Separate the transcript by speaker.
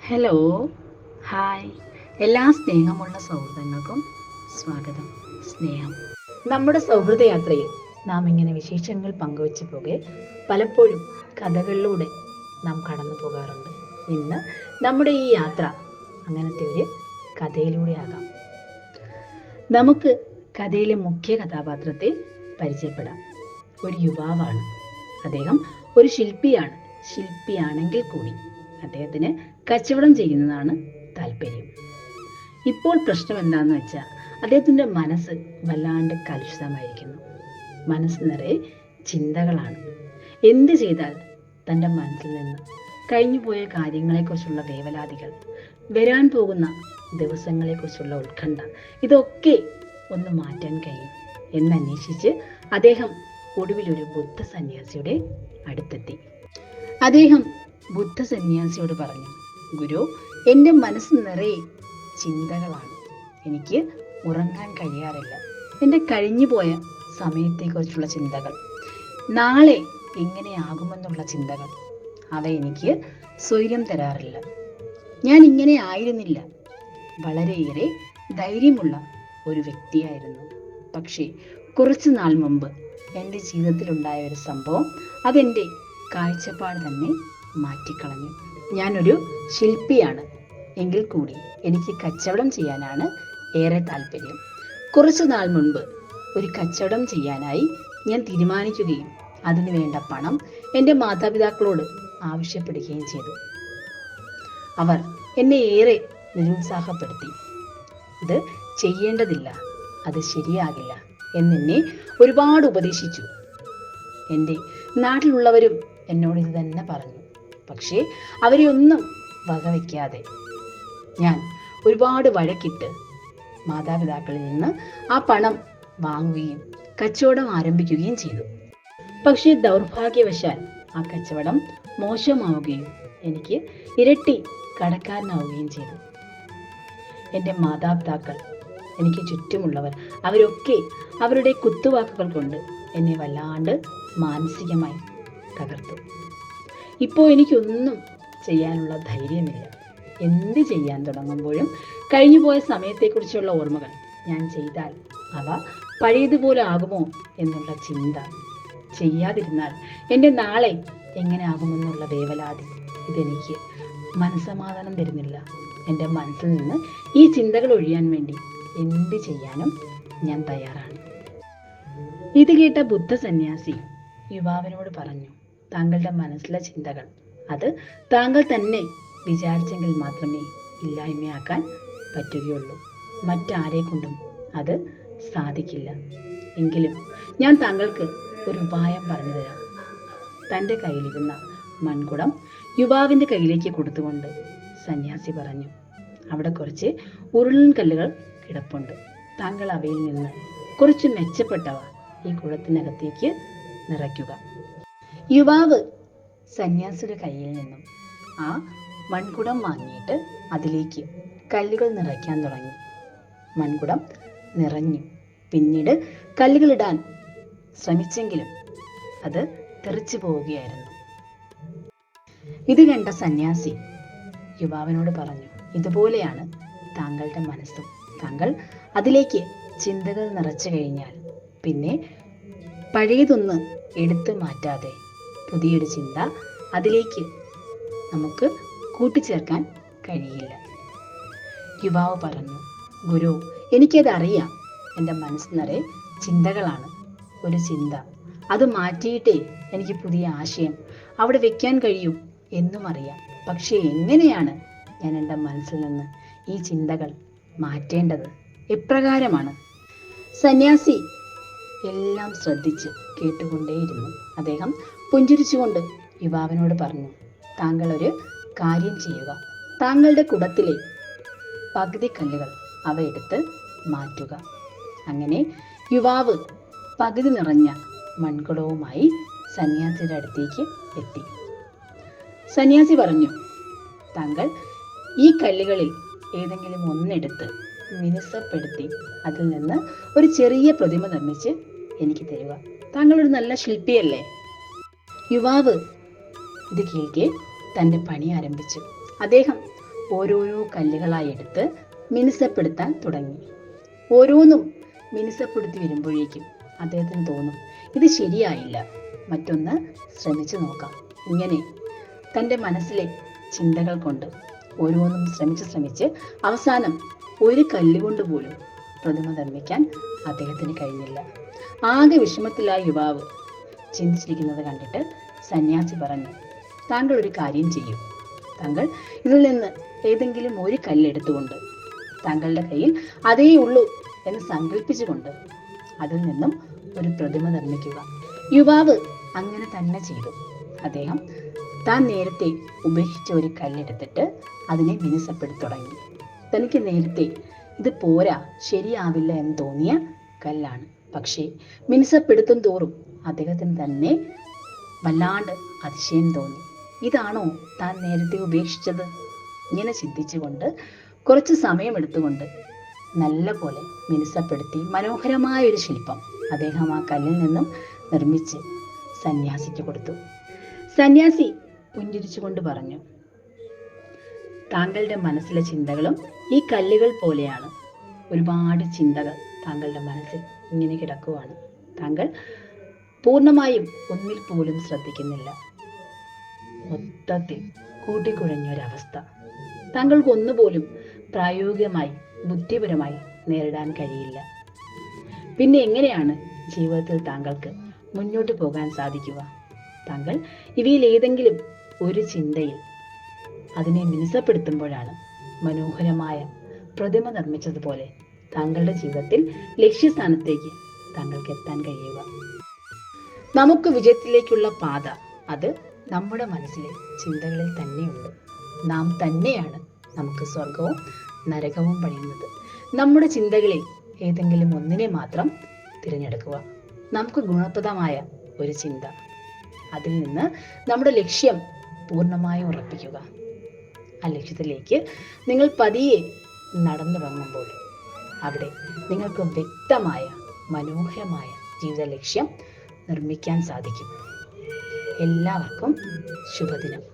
Speaker 1: Hello, hi. എല്ലാ സ്നേഹമുള്ള സൗഹൃദങ്ങൾക്കും സ്വാഗതം. സ്നേഹം. നമ്മുടെ സൗഹൃദ യാത്രയിൽ നാം ഇങ്ങനെ വിശേഷങ്ങൾ പങ്കുവെച്ച് പോകെ പലപ്പോഴും കഥകളിലൂടെ നാം കടന്നു പോകാറുണ്ട്. ഇന്ന് നമ്മുടെ ഈ യാത്ര അങ്ങനത്തെ ഒരു കഥയിലൂടെയാകാം. നമുക്ക് കഥയിലെ മുഖ്യ കഥാപാത്രത്തെ പരിചയപ്പെടാം. ഒരു യുവാവാണ്. അദ്ദേഹം ഒരു ശില്പിയാണെങ്കിൽ കൂടി അദ്ദേഹത്തിന് കച്ചവടം ചെയ്യുന്നതാണ് താല്പര്യം. ഇപ്പോൾ പ്രശ്നം എന്താണെന്ന് വെച്ചാൽ അദ്ദേഹത്തിൻ്റെ മനസ്സ് വല്ലാണ്ട് കലുഷിതമായിരിക്കുന്നു. മനസ്സ് നിറയെ ചിന്തകളാണ്. എന്ത് ചെയ്താൽ തൻ്റെ മനസ്സിൽ നിന്ന് കഴിഞ്ഞുപോയ കാര്യങ്ങളെക്കുറിച്ചുള്ള വേവലാതികൾ, വരാൻ പോകുന്ന ദിവസങ്ങളെക്കുറിച്ചുള്ള ഉത്കണ്ഠ, ഇതൊക്കെ ഒന്ന് മാറ്റാൻ കഴിയും എന്നന്വേഷിച്ച് അദ്ദേഹം ഒടുവിൽ ഒരു ബുദ്ധ സന്യാസിയുടെ അടുത്തെത്തി. അദ്ദേഹം ബുദ്ധ സന്യാസിയോട് പറഞ്ഞു, ഗുരു, എൻ്റെ മനസ്സ് നിറയെ ചിന്തകളാണ്. എനിക്ക് ഉറങ്ങാൻ കഴിയാറില്ല. എൻ്റെ കഴിഞ്ഞുപോയ സമയത്തെക്കുറിച്ചുള്ള ചിന്തകൾ, നാളെ എങ്ങനെയാകുമെന്നുള്ള ചിന്തകൾ, അവ എനിക്ക് സ്വൈര്യം തരാറില്ല. ഞാൻ ഇങ്ങനെ ആയിരുന്നില്ല. വളരെയേറെ ധൈര്യമുള്ള ഒരു വ്യക്തിയായിരുന്നു. പക്ഷേ കുറച്ചു നാൾ മുമ്പ് എൻ്റെ ജീവിതത്തിലുണ്ടായ ഒരു സംഭവം അതെൻ്റെ കാഴ്ചപ്പാട് തന്നെ മാറ്റിക്കളഞ്ഞു. ഞാനൊരു ശില്പിയാണ് എങ്കിൽ കൂടി എനിക്ക് കച്ചവടം ചെയ്യാനാണ് ഏറെ താല്പര്യം. കുറച്ചു നാൾ മുൻപ് ഒരു കച്ചവടം ചെയ്യാനായി ഞാൻ തീരുമാനിക്കുകയും അതിനു വേണ്ട പണം എൻ്റെ മാതാപിതാക്കളോട് ആവശ്യപ്പെടുകയും ചെയ്തു. അവർ എന്നെ ഏറെ നിരുത്സാഹപ്പെടുത്തി. ഇത് ചെയ്യേണ്ടതില്ല, അത് ശരിയാകില്ല എന്നെ ഒരുപാട് ഉപദേശിച്ചു. എൻ്റെ നാട്ടിലുള്ളവരും എന്നോട് ഇത് തന്നെ പറഞ്ഞു. പക്ഷേ അവരെ ഒന്നും വകവയ്ക്കാതെ ഞാൻ ഒരുപാട് വഴക്കിട്ട് മാതാപിതാക്കളിൽ നിന്ന് ആ പണം വാങ്ങുകയും കച്ചവടം ആരംഭിക്കുകയും ചെയ്തു. പക്ഷേ ദൗർഭാഗ്യവശാൽ ആ കച്ചവടം മോശമാവുകയും എനിക്ക് ഇരട്ടി കടക്കാരനാവുകയും ചെയ്തു. എൻ്റെ മാതാപിതാക്കൾ, എനിക്ക് ചുറ്റുമുള്ളവർ, അവരൊക്കെ അവരുടെ കുത്തുവാക്കുകൾ കൊണ്ട് എന്നെ വല്ലാണ്ട് മാനസികമായി തകർത്തു. ഇപ്പോൾ എനിക്കൊന്നും ചെയ്യാനുള്ള ധൈര്യമില്ല. എന്ത് ചെയ്യാൻ തുടങ്ങുമ്പോഴും കഴിഞ്ഞുപോയ സമയത്തെക്കുറിച്ചുള്ള ഓർമ്മകൾ, ഞാൻ ചെയ്താൽ അവ പഴയതുപോലെ ആകുമോ എന്നുള്ള ചിന്ത, ചെയ്യാതിരുന്നാൽ എൻ്റെ നാളെ എങ്ങനെ ആകുമെന്നുള്ള വേവലാതി, ഇതെനിക്ക് മനസ്സമാധാനം തരുന്നില്ല. എൻ്റെ മനസ്സിൽ നിന്ന് ഈ ചിന്തകൾ ഒഴിയാൻ വേണ്ടി എന്ത് ചെയ്യാനും ഞാൻ തയ്യാറാണ്. ഇത് കേട്ട ബുദ്ധ സന്യാസി യുവാവിനോട് പറഞ്ഞു, താങ്കളുടെ മനസ്സിലെ ചിന്തകൾ അത് താങ്കൾ തന്നെ വിചാരിച്ചെങ്കിൽ മാത്രമേ ഇല്ലായ്മയാക്കാൻ പറ്റുകയുള്ളൂ. മറ്റാരെ കൊണ്ടും അത് സാധിക്കില്ല. എങ്കിലും ഞാൻ താങ്കൾക്ക് ഒരു ഉപായം പറഞ്ഞു തരാം. തൻ്റെ കയ്യിലിരുന്ന മൺകുടം യുവാവിൻ്റെ കയ്യിലേക്ക് കൊടുത്തുകൊണ്ട് സന്യാസി പറഞ്ഞു, അവിടെ കുറച്ച് ഉരുളൻ കല്ലുകൾ കിടപ്പുണ്ട്. താങ്കൾ അവയിൽ നിന്ന് കുറച്ച് മെച്ചപ്പെട്ടവ ഈ കുടത്തിനകത്തേക്ക് നിറയ്ക്കുക. യുവാവ് സന്യാസിയുടെ കയ്യിൽ നിന്നും ആ മൺകുടം വാങ്ങിയിട്ട് അതിലേക്ക് കല്ലുകൾ നിറയ്ക്കാൻ തുടങ്ങി. മൺകുടം നിറഞ്ഞു. പിന്നീട് കല്ലുകളിടാൻ ശ്രമിച്ചെങ്കിലും അത് തെറിച്ചു പോവുകയായിരുന്നു. ഇത് കണ്ട സന്യാസി യുവാവിനോട് പറഞ്ഞു, ഇതുപോലെയാണ് താങ്കളുടെ മനസ്സും. താങ്കൾ അതിലേക്ക് ചിന്തകൾ നിറച്ചു കഴിഞ്ഞാൽ പിന്നെ പഴയതൊന്ന് എടുത്തു മാറ്റാതെ പുതിയൊരു ചിന്ത അതിലേക്ക് നമുക്ക് കൂട്ടിച്ചേർക്കാൻ കഴിയില്ല. യുവാവ് പറഞ്ഞു, ഗുരു, എനിക്കതറിയാം. എൻ്റെ മനസ്സ് നിറയെ ചിന്തകളാണ്. ഒരു ചിന്ത അത് മാറ്റിയിട്ടേ എനിക്ക് പുതിയ ആശയം അവിടെ വെക്കാൻ കഴിയൂ എന്നും അറിയാം. പക്ഷേ എങ്ങനെയാണ് ഞാൻ എൻ്റെ മനസ്സിൽ നിന്ന് ഈ ചിന്തകൾ മാറ്റേണ്ടത്? എപ്രകാരമാണ്? സന്യാസി എല്ലാം ശ്രദ്ധിച്ച് കേട്ടുകൊണ്ടേയിരുന്നു. അദ്ദേഹം പുഞ്ചിരിച്ചുകൊണ്ട് യുവാവിനോട് പറഞ്ഞു, താങ്കൾ ഒരു കാര്യം ചെയ്യുക. താങ്കളുടെ കുടത്തിലെ പകുതി കല്ലുകൾ അവ എടുത്ത് മാറ്റുക. അങ്ങനെ യുവാവ് പകുതി നിറഞ്ഞ മൺകുടവുമായി സന്യാസിയുടെ അടുത്തേക്ക് എത്തി. സന്യാസി പറഞ്ഞു, താങ്കൾ ഈ കല്ലുകളിൽ ഏതെങ്കിലും ഒന്നെടുത്ത് മിനുസപ്പെടുത്തി അതിൽ നിന്ന് ഒരു ചെറിയ പ്രതിമ നിർമ്മിച്ച് എനിക്ക് തരിക. താങ്കൾ ഒരു നല്ല ശില്പിയല്ലേ? യുവാവ് ഇത് കേൾക്കെ തൻ്റെ പണി ആരംഭിച്ചു. അദ്ദേഹം ഓരോരോ കല്ലുകളായി എടുത്ത് മിനുസപ്പെടുത്താൻ തുടങ്ങി. ഓരോന്നും മിനുസപ്പെടുത്തി വരുമ്പോഴേക്കും അദ്ദേഹത്തിന് തോന്നും, ഇത് ശരിയായില്ല, മറ്റൊന്ന് ശ്രമിച്ചു നോക്കാം. ഇങ്ങനെ തൻ്റെ മനസ്സിലെ ചിന്തകൾ കൊണ്ട് ഓരോന്നും ശ്രമിച്ച് അവസാനം ഒരു കല്ലുകൊണ്ട് പോലും പ്രതിമ നിർമ്മിക്കാൻ അദ്ദേഹത്തിന് കഴിഞ്ഞില്ല. ആകെ വിഷമത്തിലായ യുവാവ് ചിന്തിച്ചിരിക്കുന്നത് കണ്ടിട്ട് സന്യാസി പറഞ്ഞു, താങ്കൾ ഒരു കാര്യം ചെയ്യൂ. താങ്കൾ ഇതിൽ നിന്ന് ഏതെങ്കിലും ഒരു കല്ലെടുത്തുകൊണ്ട് താങ്കളുടെ കയ്യിൽ അതേ ഉള്ളൂ എന്ന് സങ്കല്പിച്ചുകൊണ്ട് അതിൽ നിന്നും ഒരു പ്രതിമ നിർമ്മിക്കുക. യുവാവ് അങ്ങനെ തന്നെ ചെയ്തു. അദ്ദേഹം താൻ നേരത്തെ ഉപേക്ഷിച്ച ഒരു കല്ലെടുത്തിട്ട് അതിനെ മിനുസപ്പെടുത്തി തുടങ്ങി. തനിക്ക് നേരത്തെ ഇത് പോരാ, ശരിയാവില്ല എന്ന് തോന്നിയ കല്ലാണ്. പക്ഷേ മിനുസപ്പെടുത്തും തോറും അദ്ദേഹത്തിന് തന്നെ വല്ലാണ്ട് അതിശയം തോന്നി. ഇതാണോ താൻ നേരത്തെ ഉപേക്ഷിച്ചത്? ഇങ്ങനെ ചിന്തിച്ചുകൊണ്ട് കുറച്ച് സമയമെടുത്തുകൊണ്ട് നല്ല പോലെ മിനുസപ്പെടുത്തി മനോഹരമായ ഒരു ശില്പം അദ്ദേഹം ആ കല്ലിൽ നിന്നും നിർമ്മിച്ച് സന്യാസിക്ക് കൊടുത്തു. സന്യാസി പുഞ്ചിരിച്ചുകൊണ്ട് പറഞ്ഞു, താങ്കളുടെ മനസ്സിലെ ചിന്തകളും ഈ കല്ലുകൾ പോലെയാണ്. ഒരുപാട് ചിന്തകൾ താങ്കളുടെ മനസ്സിൽ ഇങ്ങനെ കിടക്കുവാണ്. താങ്കൾ പൂർണ്ണമായും ഒന്നിൽ പോലും ശ്രദ്ധിക്കുന്നില്ല. മൊത്തത്തിൽ കൂട്ടിക്കുഴഞ്ഞൊരവസ്ഥ. താങ്കൾക്ക് ഒന്നുപോലും പ്രായോഗികമായി ബുദ്ധിപരമായി നേരിടാൻ കഴിയില്ല. പിന്നെ എങ്ങനെയാണ് ജീവിതത്തിൽ താങ്കൾക്ക് മുന്നോട്ട് പോകാൻ സാധിക്കുക? താങ്കൾ ഇവയിൽ ഏതെങ്കിലും ഒരു ചിന്തയിൽ അതിനെ മിനുസപ്പെടുത്തുമ്പോഴാണ് മനോഹരമായ പ്രതിമ നിർമ്മിച്ചതുപോലെ താങ്കളുടെ ജീവിതത്തിൽ ലക്ഷ്യസ്ഥാനത്തേക്ക് താങ്കൾക്ക് എത്താൻ കഴിയുക. നമുക്ക് വിജയത്തിലേക്കുള്ള പാത അത് നമ്മുടെ മനസ്സിലെ ചിന്തകളിൽ തന്നെയുണ്ട്. നാം തന്നെയാണ് നമുക്ക് സ്വർഗവും നരകവും പണിയുന്നത്. നമ്മുടെ ചിന്തകളിൽ ഏതെങ്കിലും ഒന്നിനെ മാത്രം തിരഞ്ഞെടുക്കുക. നമുക്ക് ഗുണപ്രദമായ ഒരു ചിന്ത, അതിൽ നിന്ന് നമ്മുടെ ലക്ഷ്യം പൂർണ്ണമായി ഉറപ്പിക്കുക. ആ ലക്ഷ്യത്തിലേക്ക് നിങ്ങൾ പതിയെ നടന്നു തുടങ്ങുമ്പോൾ അവിടെ നിങ്ങൾക്ക് വ്യക്തമായ മനോഹരമായ ജീവിത ലക്ഷ്യം നിർമ്മിക്കാൻ സാധിക്കും. എല്ലാവർക്കും ശുഭദിനം.